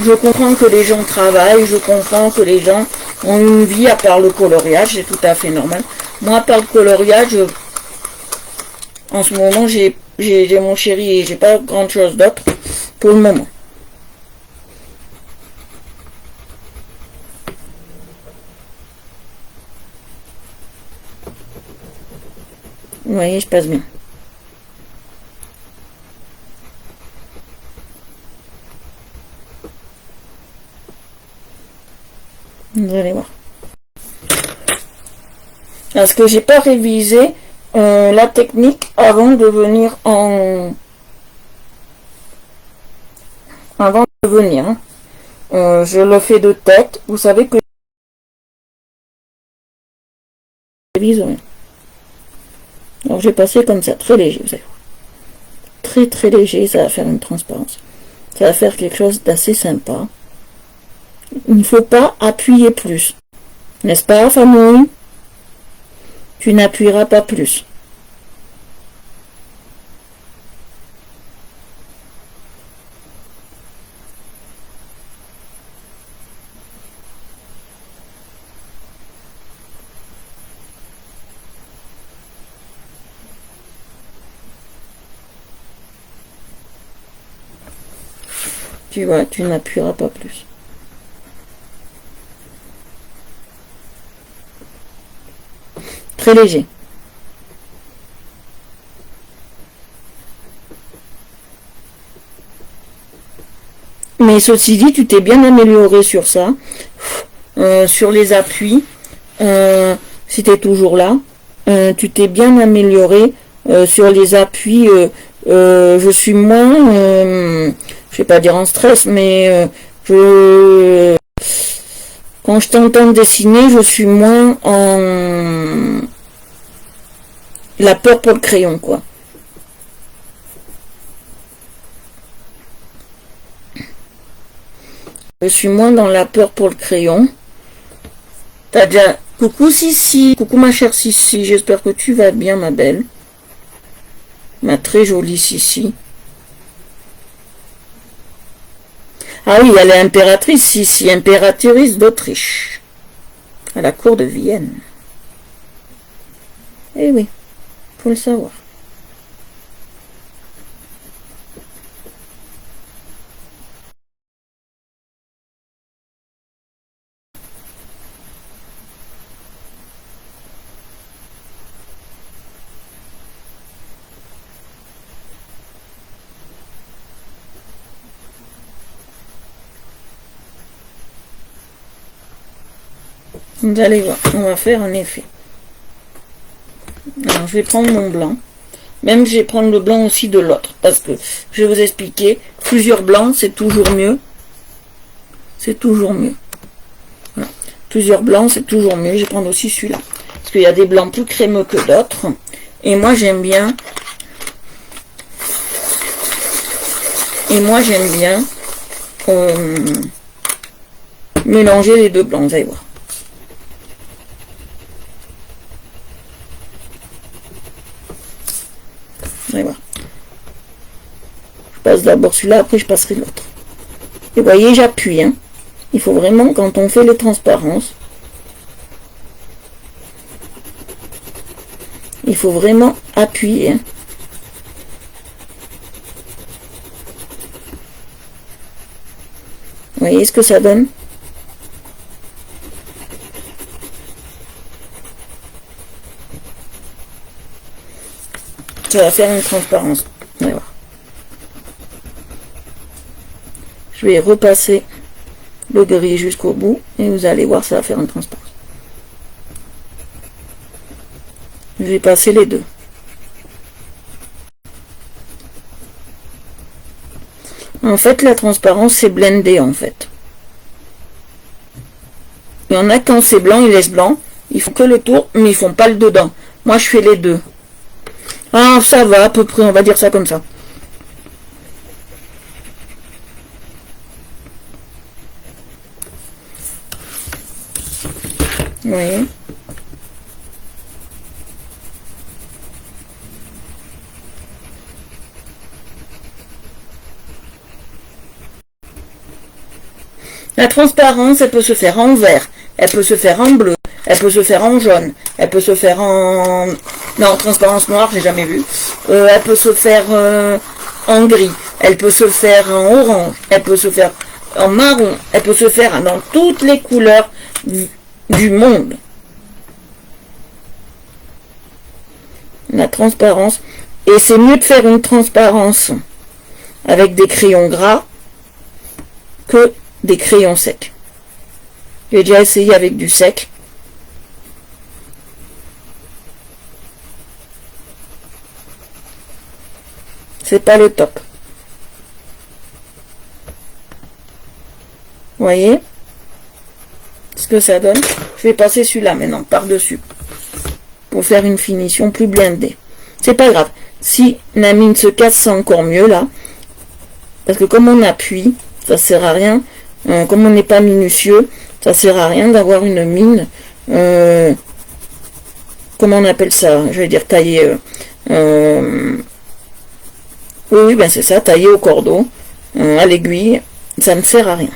Je comprends que les gens travaillent, je comprends que les gens ont une vie à part le coloriage, c'est tout à fait normal. Moi, à part le coloriage, en ce moment, j'ai mon chéri et j'ai pas grand chose d'autre pour le moment. Vous voyez, je passe bien. Vous allez voir. Parce que j'ai pas révisé la technique avant de venir avant de venir. Hein. Je le fais de tête. Vous savez que je révise rien. Alors j'ai passé comme ça, très léger, vous savez. Très très léger, ça va faire une transparence. Ça va faire quelque chose d'assez sympa. Il ne faut pas appuyer plus. N'est-ce pas, famille? Tu n'appuieras pas plus. Tu vois, tu n'appuieras pas plus. Très léger. Mais ceci dit, tu t'es bien amélioré sur ça, sur les appuis. Si tu es toujours là, tu t'es bien amélioré sur les appuis. Je suis moins, je vais pas dire en stress, mais quand je t'entends dessiner, je suis moins en la peur pour le crayon, quoi. Je suis moins dans la peur pour le crayon. T'as déjà... Coucou Sissi, coucou ma chère Sissi, j'espère que tu vas bien ma belle. Ma très jolie Sissi. Ah oui, elle est impératrice Sissi, impératrice d'Autriche. À la cour de Vienne. Eh oui, faut le savoir. Vous allez voir, on va faire un effet. Alors, je vais prendre mon blanc. Même, je vais prendre le blanc aussi de l'autre. Parce que, je vais vous expliquer, plusieurs blancs, c'est toujours mieux. C'est toujours mieux. Voilà. Plusieurs blancs, c'est toujours mieux. Je vais prendre aussi celui-là. Parce qu'il y a des blancs plus crémeux que d'autres. Et moi, j'aime bien... mélanger les deux blancs, vous allez voir. Vous allez voir. Je passe d'abord celui-là, après je passerai l'autre. Et vous voyez, j'appuie. Hein. Il faut vraiment, quand on fait les transparences, il faut vraiment appuyer. Hein. Vous voyez ce que ça donne? Ça va faire une transparence. Voilà. Je vais repasser le gris jusqu'au bout et vous allez voir, ça va faire une transparence. Je vais passer les deux. En fait, la transparence, c'est blendé, en fait. Il y en a quand c'est blanc, ils laissent blanc. Ils font que le tour, mais ils font pas le dedans. Moi, je fais les deux. Ah, ça va, à peu près, on va dire ça comme ça. Vous voyez ? La transparence, elle peut se faire en vert, elle peut se faire en bleu, elle peut se faire en jaune, elle peut se faire en... Non, transparence noire, j'ai jamais vu. Elle peut se faire en gris, elle peut se faire en orange, elle peut se faire en marron, elle peut se faire dans toutes les couleurs du monde. La transparence. Et c'est mieux de faire une transparence avec des crayons gras que des crayons secs. J'ai déjà essayé avec du sec. C'est pas le top. Vous voyez ce que ça donne? Je vais passer celui-là maintenant par-dessus pour faire une finition plus blindée. C'est pas grave. Si la mine se casse, c'est encore mieux là. Parce que comme on appuie, ça sert à rien. Comme on n'est pas minutieux, ça sert à rien d'avoir une mine. Comment on appelle ça? Je vais dire taillée. Oui, ben c'est ça, taillée au cordeau, à l'aiguille. Ça ne sert à rien.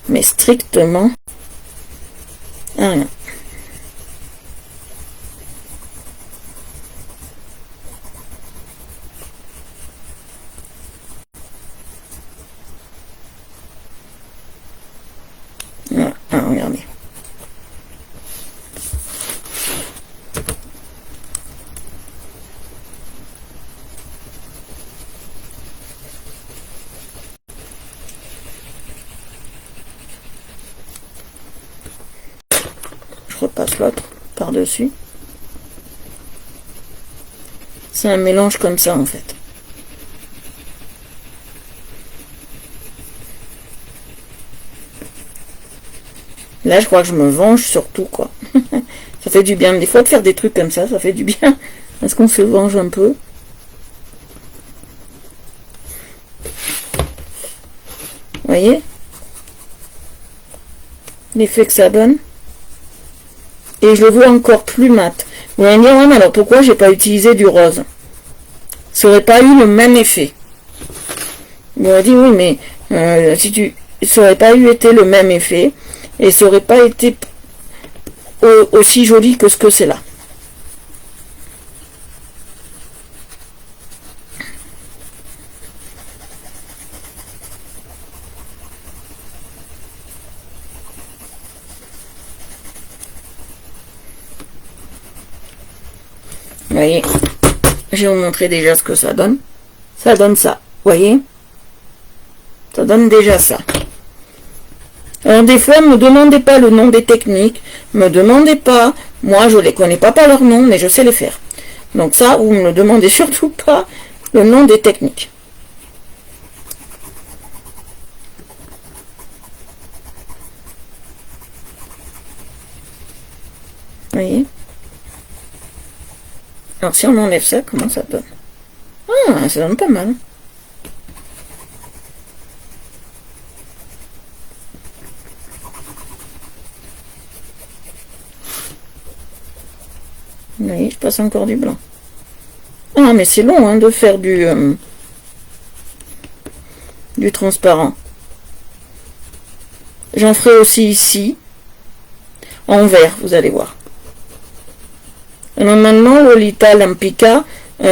Mais strictement à rien. Voilà, regardez. Je repasse l'autre par-dessus. C'est un mélange comme ça en fait. Là, je crois que je me venge surtout, quoi. Ça fait du bien. Des fois, de faire des trucs comme ça fait du bien. Est-ce qu'on se venge un peu? Vous voyez l'effet que ça donne? Et je le vois encore plus mat. Vous allez me dire, ouais, mais alors pourquoi j'ai pas utilisé du rose? Ça aurait pas eu le même effet. Vous m'avez dit, oui, mais ça aurait pas eu été le même effet. Et ça aurait pas été aussi joli que ce que c'est là. Vous voyez, je vais vous montrer déjà ce que ça donne. Ça donne ça, vous voyez? Ça donne déjà ça. Alors des fois, ne me demandez pas le nom des techniques, me demandez pas, moi je les connais pas par leur nom, mais je sais les faire. Donc ça, vous ne me demandez surtout pas le nom des techniques. Vous voyez? Alors si on enlève ça, comment ça donne? Ah, ça donne pas mal. Vous voyez, je passe encore du blanc. Ah, mais c'est long hein, de faire du transparent. J'en ferai aussi ici, en vert, vous allez voir. Alors maintenant, Lolita Lampica,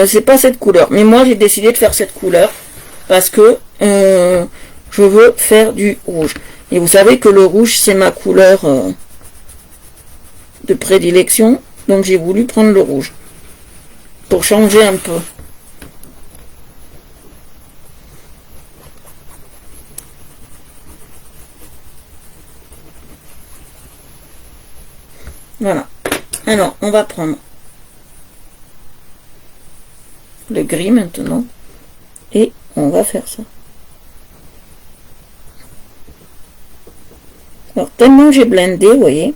c'est pas cette couleur. Mais moi, j'ai décidé de faire cette couleur parce que je veux faire du rouge. Et vous savez que le rouge, c'est ma couleur de prédilection. Donc j'ai voulu prendre le rouge pour changer un peu. Voilà. Alors, on va prendre le gris maintenant. Et on va faire ça. Alors, tellement j'ai blendé, vous voyez,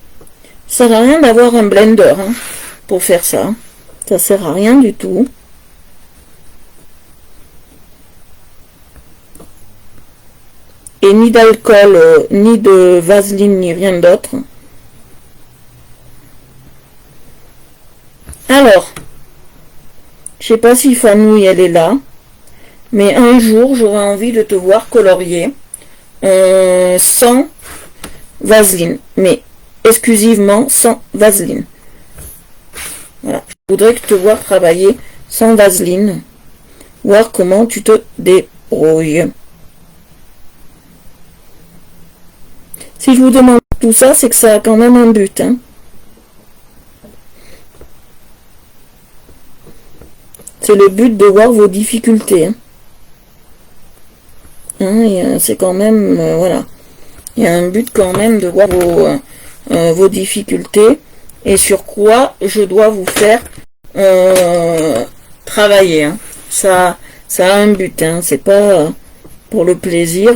ça sert à rien d'avoir un blender hein, pour faire ça. Ça sert à rien du tout. Et ni d'alcool, ni de vaseline, ni rien d'autre. Alors, je sais pas si Fanouille elle est là, mais un jour j'aurai envie de te voir colorier sans vaseline, mais exclusivement sans vaseline. Voilà, je voudrais te voir travailler sans vaseline, voir comment tu te débrouilles. Si je vous demande tout ça, c'est que ça a quand même un but, hein. C'est le but de voir vos difficultés. Hein, c'est quand même, voilà. Il y a un but quand même de voir vos difficultés et sur quoi je dois vous faire travailler. Hein. Ça a un but, hein. C'est pas pour le plaisir.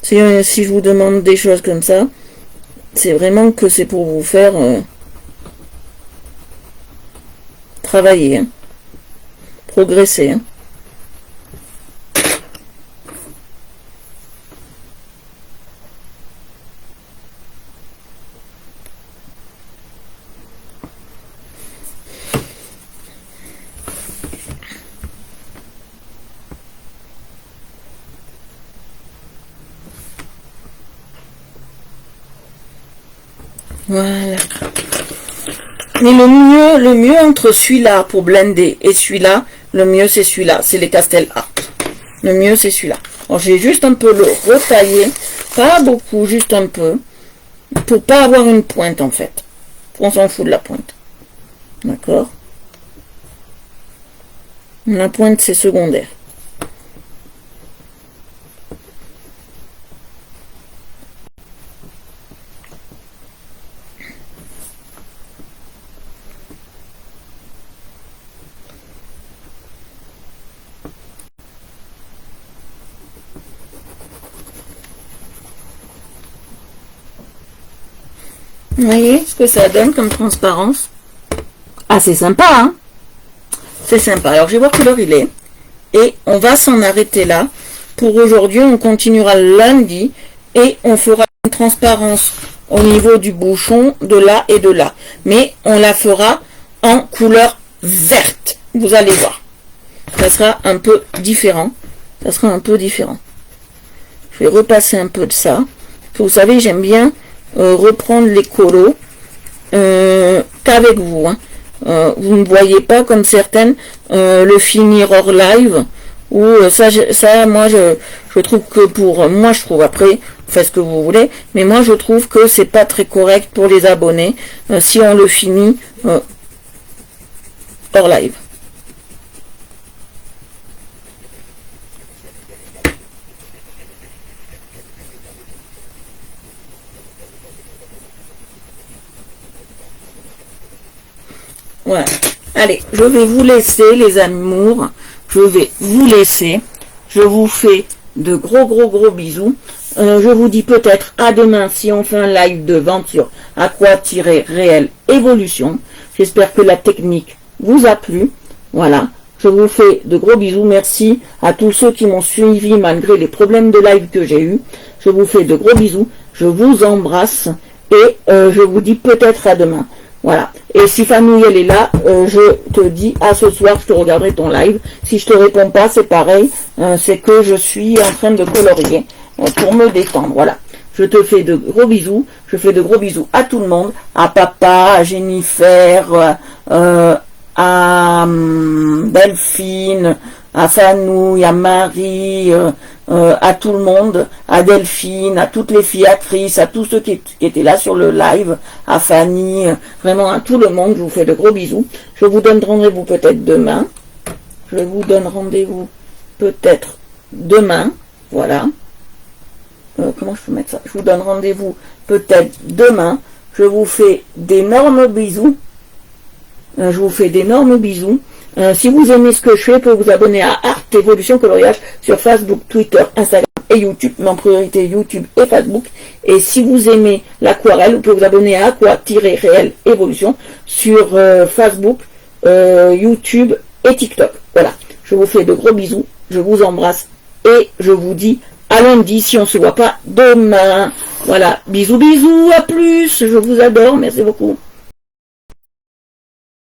Si je vous demande des choses comme ça, c'est vraiment que c'est pour vous faire travailler, hein. Progresser. Hein. Voilà. Mais le mieux entre celui-là pour blender et celui-là, le mieux c'est celui-là, c'est les Castel Art. Le mieux c'est celui-là. Alors j'ai juste un peu le retaillé, pas beaucoup, juste un peu, pour pas avoir une pointe en fait. On s'en fout de la pointe. D'accord? La pointe c'est secondaire. Vous voyez ce que ça donne comme transparence? Ah, c'est sympa, hein? C'est sympa. Alors, je vais voir quelle heure il est. Et on va s'en arrêter là. Pour aujourd'hui, on continuera lundi. Et on fera une transparence au niveau du bouchon, de là et de là. Mais on la fera en couleur verte. Vous allez voir. Ça sera un peu différent. Ça sera un peu différent. Je vais repasser un peu de ça. Vous savez, j'aime bien reprendre les colos qu'avec vous. Hein. Vous ne voyez pas comme certaines le finir hors live. Ou ça, moi, je trouve que pour moi, je trouve après, faites ce que vous voulez, mais moi, je trouve que c'est pas très correct pour les abonnés si on le finit hors live. Voilà. Allez, je vais vous laisser, les amours. Je vais vous laisser. Je vous fais de gros bisous. Je vous dis peut-être à demain si on fait un live de vente sur Aqua-Réel Évolution. J'espère que la technique vous a plu. Voilà. Je vous fais de gros bisous. Merci à tous ceux qui m'ont suivi malgré les problèmes de live que j'ai eu. Je vous fais de gros bisous. Je vous embrasse. Et je vous dis peut-être à demain. Voilà. Et si Fanouille elle est là, je te dis à ce soir, je te regarderai ton live. Si je te réponds pas, c'est pareil. C'est que je suis en train de colorier pour me détendre. Voilà. Je te fais de gros bisous. Je fais de gros bisous à tout le monde. À papa, à Jennifer, à Delphine, à Fanouille, à Marie, à tout le monde, à Delphine, à toutes les fiatrices, à tous ceux qui étaient là sur le live, à Fanny, vraiment à tout le monde, je vous fais de gros bisous. Je vous donne rendez-vous peut-être demain. Je vous donne rendez-vous peut-être demain. Voilà. Comment je peux mettre ça? Je vous donne rendez-vous peut-être demain. Je vous fais d'énormes bisous. Je vous fais d'énormes bisous. Si vous aimez ce que je fais, vous pouvez vous abonner à Art Évolution Coloriage sur Facebook, Twitter, Instagram et YouTube, mais en priorité YouTube et Facebook. Et si vous aimez l'aquarelle, vous pouvez vous abonner à Aqua-Réel Évolution sur Facebook, YouTube et TikTok. Voilà, je vous fais de gros bisous, je vous embrasse et je vous dis à lundi si on ne se voit pas demain. Voilà, bisous, à plus, je vous adore, merci beaucoup.